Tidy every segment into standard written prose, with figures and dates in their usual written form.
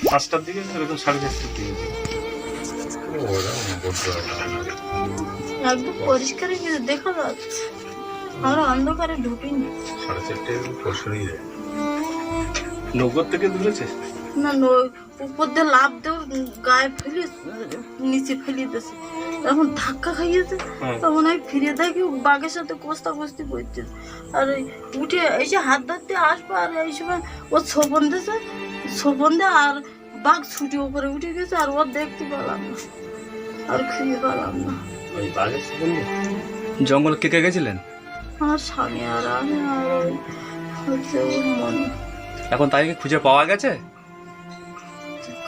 5টার দিকে এরকম 4:30টার দিকে। একদম পরিষ্কার কিছু দেখা যাচ্ছে, আমরা অন্ধকারে ঢুকিনি। 4:30 নগর থেকে ধরেছে না উপর দিয়ে লাভ দেও গায়ে ফেলে নিচে ফেলে দিয়েছে, এখন ধাক্কা খাইয়েছে। তখন আমি ফিরে দেখি বাঘের সাথে কস্তা কস্তি করছে, আর ওই উঠে এসে হাত ধরতে আসবো, আর এই সময় ও ছোপন দিয়েছে, ছোপন দিয়ে আর বাঘ ছুটি উপরে উঠে গেছে, আর ও দেখতে পেলাম না, আর খুঁজে পেলাম না। জঙ্গল কে কে গেছিলেন? আমার স্বামী আর আমি, আর ওই হচ্ছে ওর মনে। এখন তাকে খুঁজে পাওয়া গেছে?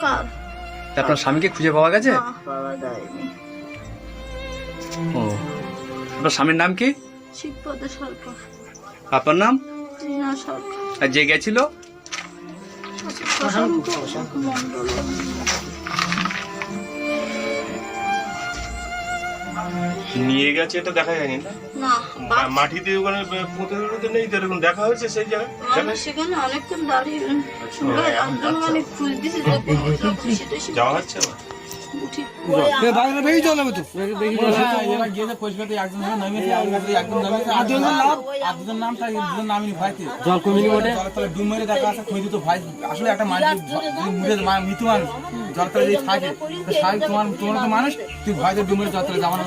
কার? আপনার স্বামীকে খুঁজে পাওয়া গেছে? না, পাওয়া যায়নি। ও, আপনার স্বামীর নাম কি? শিবপদ সরকার। আপনার নাম? টিনা সরকার। আর যে গেছিল? শশাঙ্ক মণ্ডল। নিয়ে গেছে, এটা দেখা যায়নি না। না, মাটিতে ওখানে পুঁতে নেই তো, এরকম দেখা হয়েছে সেই জায়গায়। আমি সেখানে অনেকক্ষণ দাঁড়িয়ে একদম মানে খুঁজ দিছি, যাওয়া হচ্ছে না। উঠি জল কমিনি বটে ডুব মেরে দেখা আছে খুঁজে তো ভাই আসলে একটা মৃত্যু মানুষ জল তলে যদি থাকে তোমার তো মানুষ তুই ভয়তে ডুব মেরে জল তলে যাওয়ার